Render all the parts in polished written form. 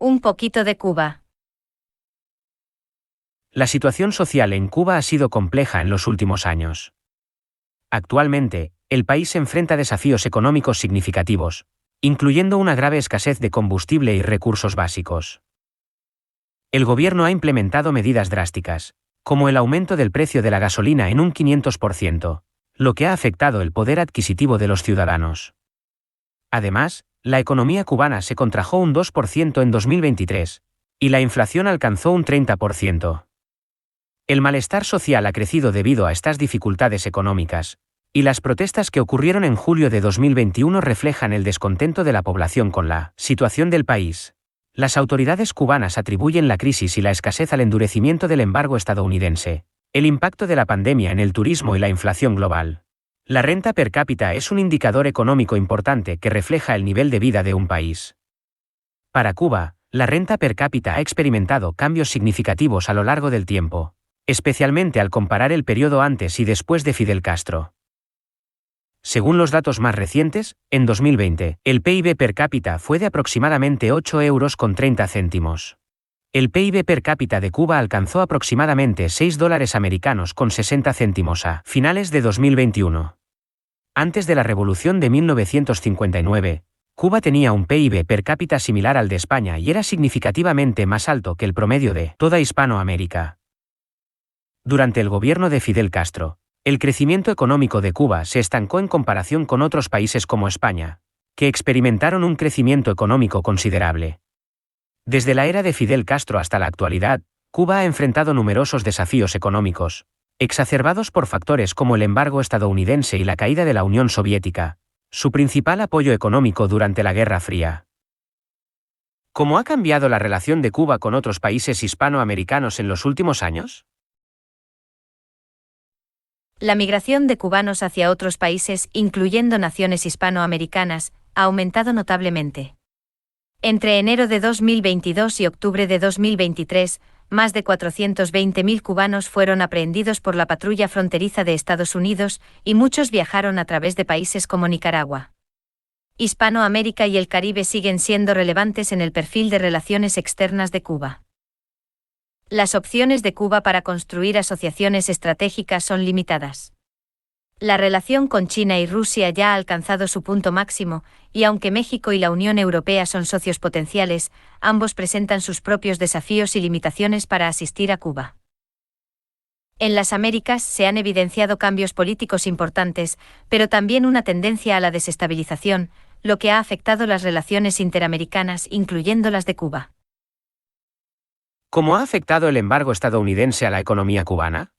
Un poquito de Cuba. La situación social en Cuba ha sido compleja en los últimos años. Actualmente, el país enfrenta desafíos económicos significativos, incluyendo una grave escasez de combustible y recursos básicos. El gobierno ha implementado medidas drásticas, como el aumento del precio de la gasolina en un 500%, lo que ha afectado el poder adquisitivo de los ciudadanos. Además, la economía cubana se contrajo un 2% en 2023, y la inflación alcanzó un 30%. El malestar social ha crecido debido a estas dificultades económicas, y las protestas que ocurrieron en julio de 2021 reflejan el descontento de la población con la situación del país. Las autoridades cubanas atribuyen la crisis y la escasez al endurecimiento del embargo estadounidense, el impacto de la pandemia en el turismo y la inflación global. La renta per cápita es un indicador económico importante que refleja el nivel de vida de un país. Para Cuba, la renta per cápita ha experimentado cambios significativos a lo largo del tiempo, especialmente al comparar el periodo antes y después de Fidel Castro. Según los datos más recientes, en 2020, el PIB per cápita fue de aproximadamente 8,30 euros. El PIB per cápita de Cuba alcanzó aproximadamente $6.60 a finales de 2021. Antes de la Revolución de 1959, Cuba tenía un PIB per cápita similar al de España y era significativamente más alto que el promedio de toda Hispanoamérica. Durante el gobierno de Fidel Castro, el crecimiento económico de Cuba se estancó en comparación con otros países como España, que experimentaron un crecimiento económico considerable. Desde la era de Fidel Castro hasta la actualidad, Cuba ha enfrentado numerosos desafíos económicos, exacerbados por factores como el embargo estadounidense y la caída de la Unión Soviética, su principal apoyo económico durante la Guerra Fría. ¿Cómo ha cambiado la relación de Cuba con otros países hispanoamericanos en los últimos años? La migración de cubanos hacia otros países, incluyendo naciones hispanoamericanas, ha aumentado notablemente. Entre enero de 2022 y octubre de 2023, más de 420.000 cubanos fueron aprehendidos por la patrulla fronteriza de Estados Unidos, y muchos viajaron a través de países como Nicaragua. Hispanoamérica y el Caribe siguen siendo relevantes en el perfil de relaciones externas de Cuba. Las opciones de Cuba para construir asociaciones estratégicas son limitadas. La relación con China y Rusia ya ha alcanzado su punto máximo, y aunque México y la Unión Europea son socios potenciales, ambos presentan sus propios desafíos y limitaciones para asistir a Cuba. En las Américas se han evidenciado cambios políticos importantes, pero también una tendencia a la desestabilización, lo que ha afectado las relaciones interamericanas, incluyendo las de Cuba. ¿Cómo ha afectado el embargo estadounidense a la economía cubana?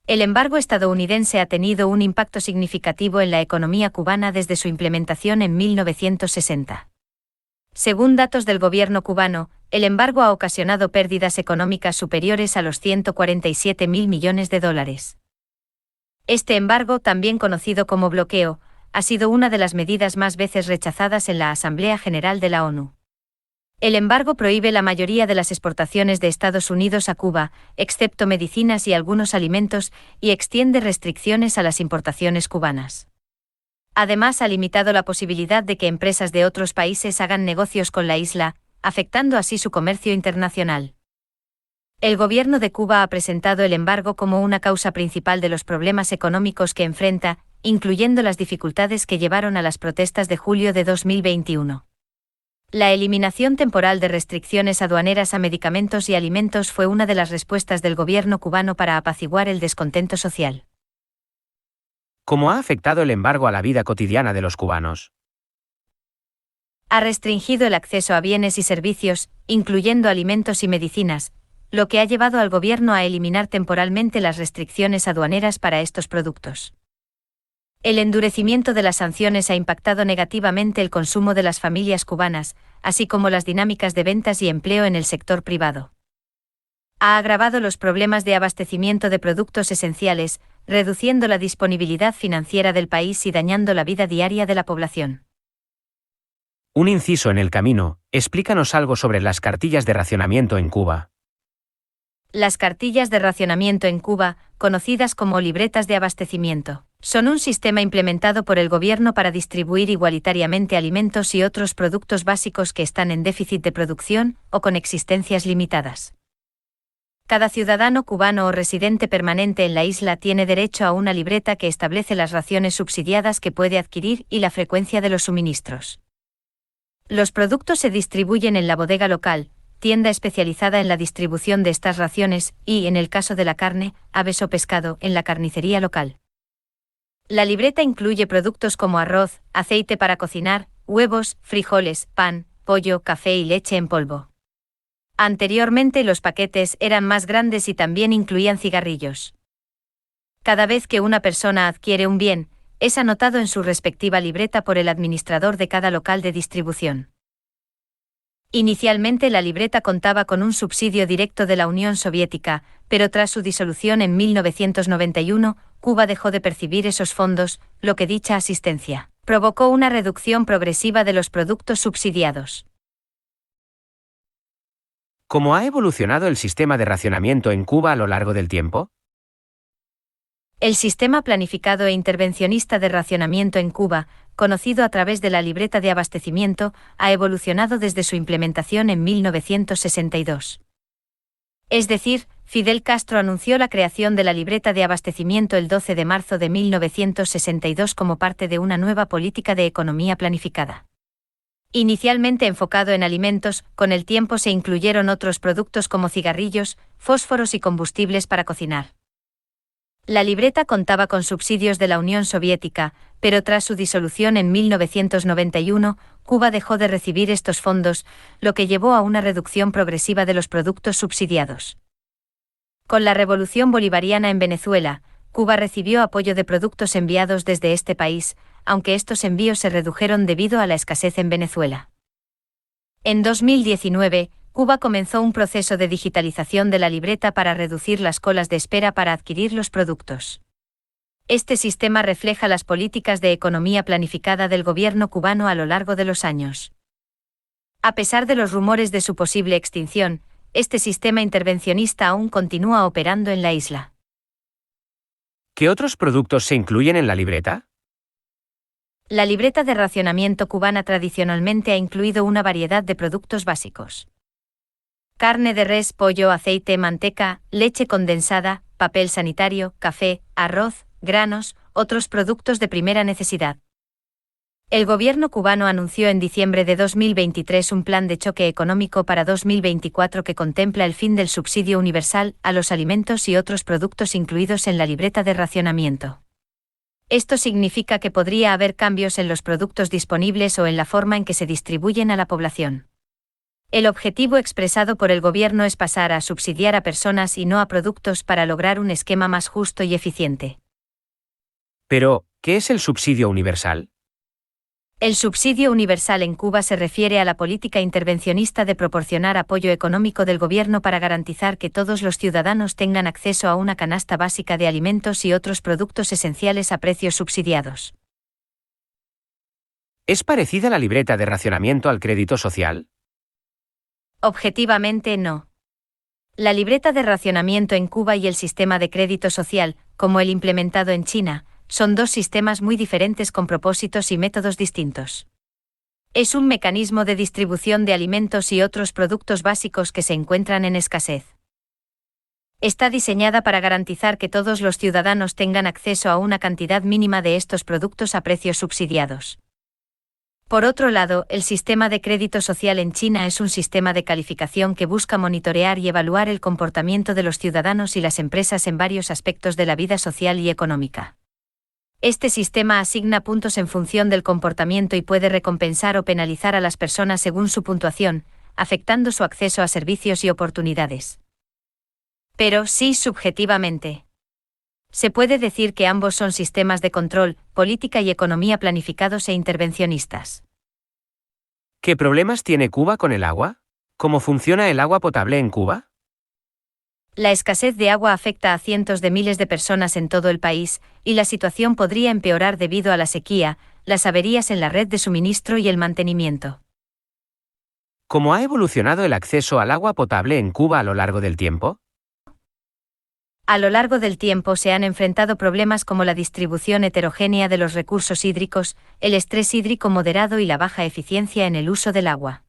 El embargo estadounidense ha tenido un impacto significativo en la economía cubana desde su implementación en 1960. Según datos del gobierno cubano, el embargo ha ocasionado pérdidas económicas superiores a los $147.000 millones. Este embargo, también conocido como bloqueo, ha sido una de las medidas más veces rechazadas en la Asamblea General de la ONU. El embargo prohíbe la mayoría de las exportaciones de Estados Unidos a Cuba, excepto medicinas y algunos alimentos, y extiende restricciones a las importaciones cubanas. Además, ha limitado la posibilidad de que empresas de otros países hagan negocios con la isla, afectando así su comercio internacional. El gobierno de Cuba ha presentado el embargo como una causa principal de los problemas económicos que enfrenta, incluyendo las dificultades que llevaron a las protestas de julio de 2021. La eliminación temporal de restricciones aduaneras a medicamentos y alimentos fue una de las respuestas del gobierno cubano para apaciguar el descontento social. ¿Cómo ha afectado el embargo a la vida cotidiana de los cubanos? Ha restringido el acceso a bienes y servicios, incluyendo alimentos y medicinas, lo que ha llevado al gobierno a eliminar temporalmente las restricciones aduaneras para estos productos. El endurecimiento de las sanciones ha impactado negativamente el consumo de las familias cubanas, así como las dinámicas de ventas y empleo en el sector privado. Ha agravado los problemas de abastecimiento de productos esenciales, reduciendo la disponibilidad financiera del país y dañando la vida diaria de la población. Un inciso en el camino, explícanos algo sobre las cartillas de racionamiento en Cuba. Las cartillas de racionamiento en Cuba conocidas como libretas de abastecimiento. Son un sistema implementado por el gobierno para distribuir igualitariamente alimentos y otros productos básicos que están en déficit de producción o con existencias limitadas. Cada ciudadano cubano o residente permanente en la isla tiene derecho a una libreta que establece las raciones subsidiadas que puede adquirir y la frecuencia de los suministros. Los productos se distribuyen en la bodega local, tienda especializada en la distribución de estas raciones, y, en el caso de la carne, aves o pescado, en la carnicería local. La libreta incluye productos como arroz, aceite para cocinar, huevos, frijoles, pan, pollo, café y leche en polvo. Anteriormente los paquetes eran más grandes y también incluían cigarrillos. Cada vez que una persona adquiere un bien, es anotado en su respectiva libreta por el administrador de cada local de distribución. Inicialmente la libreta contaba con un subsidio directo de la Unión Soviética, pero tras su disolución en 1991, Cuba dejó de percibir esos fondos, lo que dicha asistencia provocó una reducción progresiva de los productos subsidiados. ¿Cómo ha evolucionado el sistema de racionamiento en Cuba a lo largo del tiempo? El sistema planificado e intervencionista de racionamiento en Cuba, conocido a través de la libreta de abastecimiento, ha evolucionado desde su implementación en 1962. Es decir, Fidel Castro anunció la creación de la libreta de abastecimiento el 12 de marzo de 1962 como parte de una nueva política de economía planificada. Inicialmente enfocado en alimentos, con el tiempo se incluyeron otros productos como cigarrillos, fósforos y combustibles para cocinar. La libreta contaba con subsidios de la Unión Soviética, pero tras su disolución en 1991, Cuba dejó de recibir estos fondos, lo que llevó a una reducción progresiva de los productos subsidiados. Con la Revolución Bolivariana en Venezuela, Cuba recibió apoyo de productos enviados desde este país, aunque estos envíos se redujeron debido a la escasez en Venezuela. En 2019, Cuba comenzó un proceso de digitalización de la libreta para reducir las colas de espera para adquirir los productos. Este sistema refleja las políticas de economía planificada del gobierno cubano a lo largo de los años. A pesar de los rumores de su posible extinción, este sistema intervencionista aún continúa operando en la isla. ¿Qué otros productos se incluyen en la libreta? La libreta de racionamiento cubana tradicionalmente ha incluido una variedad de productos básicos. Carne de res, pollo, aceite, manteca, leche condensada, papel sanitario, café, arroz, granos, otros productos de primera necesidad. El gobierno cubano anunció en diciembre de 2023 un plan de choque económico para 2024 que contempla el fin del subsidio universal a los alimentos y otros productos incluidos en la libreta de racionamiento. Esto significa que podría haber cambios en los productos disponibles o en la forma en que se distribuyen a la población. El objetivo expresado por el gobierno es pasar a subsidiar a personas y no a productos para lograr un esquema más justo y eficiente. Pero, ¿qué es el subsidio universal? El subsidio universal en Cuba se refiere a la política intervencionista de proporcionar apoyo económico del gobierno para garantizar que todos los ciudadanos tengan acceso a una canasta básica de alimentos y otros productos esenciales a precios subsidiados. ¿Es parecida la libreta de racionamiento al crédito social? Objetivamente no. La libreta de racionamiento en Cuba y el sistema de crédito social, como el implementado en China, son dos sistemas muy diferentes con propósitos y métodos distintos. Es un mecanismo de distribución de alimentos y otros productos básicos que se encuentran en escasez. Está diseñada para garantizar que todos los ciudadanos tengan acceso a una cantidad mínima de estos productos a precios subsidiados. Por otro lado, el sistema de crédito social en China es un sistema de calificación que busca monitorear y evaluar el comportamiento de los ciudadanos y las empresas en varios aspectos de la vida social y económica. Este sistema asigna puntos en función del comportamiento y puede recompensar o penalizar a las personas según su puntuación, afectando su acceso a servicios y oportunidades. Pero sí subjetivamente. Se puede decir que ambos son sistemas de control, política y economía planificados e intervencionistas. ¿Qué problemas tiene Cuba con el agua? ¿Cómo funciona el agua potable en Cuba? La escasez de agua afecta a cientos de miles de personas en todo el país, y la situación podría empeorar debido a la sequía, las averías en la red de suministro y el mantenimiento. ¿Cómo ha evolucionado el acceso al agua potable en Cuba a lo largo del tiempo? A lo largo del tiempo se han enfrentado problemas como la distribución heterogénea de los recursos hídricos, el estrés hídrico moderado y la baja eficiencia en el uso del agua.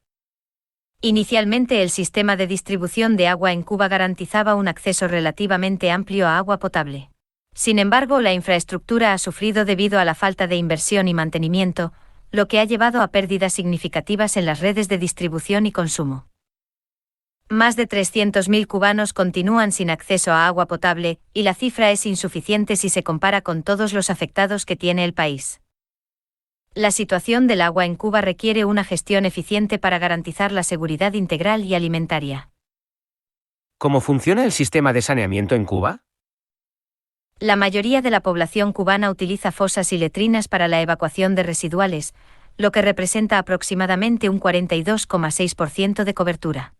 Inicialmente el sistema de distribución de agua en Cuba garantizaba un acceso relativamente amplio a agua potable. Sin embargo, la infraestructura ha sufrido debido a la falta de inversión y mantenimiento, lo que ha llevado a pérdidas significativas en las redes de distribución y consumo. Más de 300.000 cubanos continúan sin acceso a agua potable, y la cifra es insuficiente si se compara con todos los afectados que tiene el país. La situación del agua en Cuba requiere una gestión eficiente para garantizar la seguridad integral y alimentaria. ¿Cómo funciona el sistema de saneamiento en Cuba? La mayoría de la población cubana utiliza fosas y letrinas para la evacuación de residuales, lo que representa aproximadamente un 42,6% de cobertura.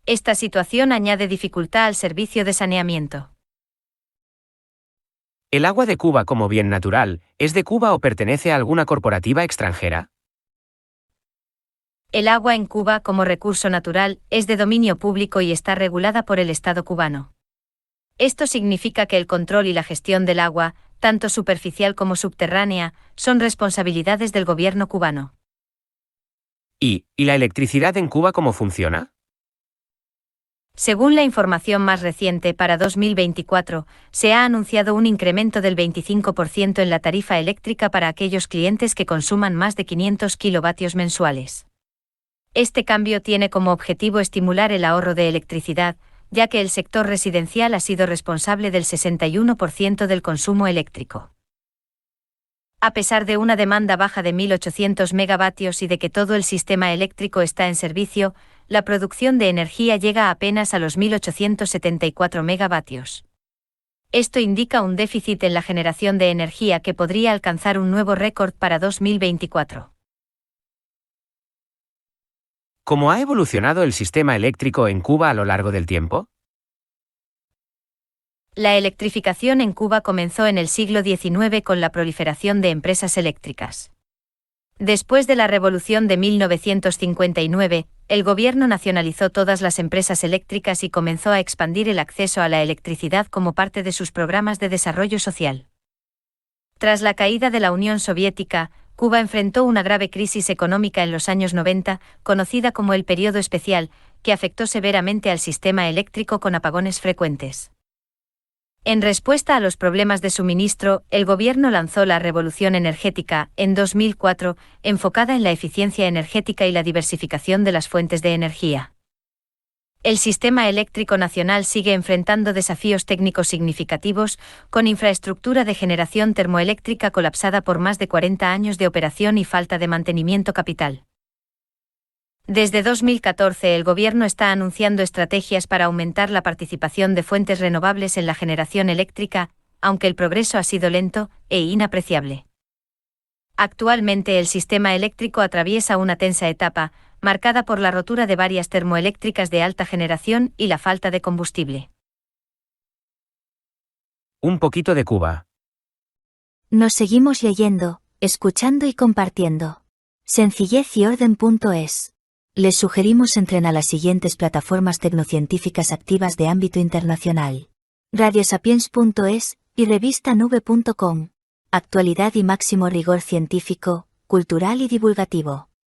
Esta situación añade dificultad al servicio de saneamiento. ¿El agua de Cuba como bien natural es de Cuba o pertenece a alguna corporativa extranjera? El agua en Cuba como recurso natural es de dominio público y está regulada por el Estado cubano. Esto significa que el control y la gestión del agua, tanto superficial como subterránea, son responsabilidades del gobierno cubano. ¿Y la electricidad en Cuba cómo funciona? Según la información más reciente para 2024, se ha anunciado un incremento del 25% en la tarifa eléctrica para aquellos clientes que consuman más de 500 kilovatios mensuales. Este cambio tiene como objetivo estimular el ahorro de electricidad, ya que el sector residencial ha sido responsable del 61% del consumo eléctrico. A pesar de una demanda baja de 1.800 megavatios y de que todo el sistema eléctrico está en servicio, la producción de energía llega apenas a los 1.874 megavatios. Esto indica un déficit en la generación de energía que podría alcanzar un nuevo récord para 2024. ¿Cómo ha evolucionado el sistema eléctrico en Cuba a lo largo del tiempo? La electrificación en Cuba comenzó en el siglo XIX con la proliferación de empresas eléctricas. Después de la Revolución de 1959, el gobierno nacionalizó todas las empresas eléctricas y comenzó a expandir el acceso a la electricidad como parte de sus programas de desarrollo social. Tras la caída de la Unión Soviética, Cuba enfrentó una grave crisis económica en los años 90, conocida como el Período Especial, que afectó severamente al sistema eléctrico con apagones frecuentes. En respuesta a los problemas de suministro, el gobierno lanzó la Revolución Energética, en 2004, enfocada en la eficiencia energética y la diversificación de las fuentes de energía. El sistema eléctrico nacional sigue enfrentando desafíos técnicos significativos, con infraestructura de generación termoeléctrica colapsada por más de 40 años de operación y falta de mantenimiento capital. Desde 2014 el gobierno está anunciando estrategias para aumentar la participación de fuentes renovables en la generación eléctrica, aunque el progreso ha sido lento e inapreciable. Actualmente el sistema eléctrico atraviesa una tensa etapa, marcada por la rotura de varias termoeléctricas de alta generación y la falta de combustible. Un poquito de Cuba. Nos seguimos leyendo, escuchando y compartiendo. Sencillez y orden.es. Les sugerimos entren a las siguientes plataformas tecnocientíficas activas de ámbito internacional: radiosapiens.es y revistanube.com. Actualidad y máximo rigor científico, cultural y divulgativo.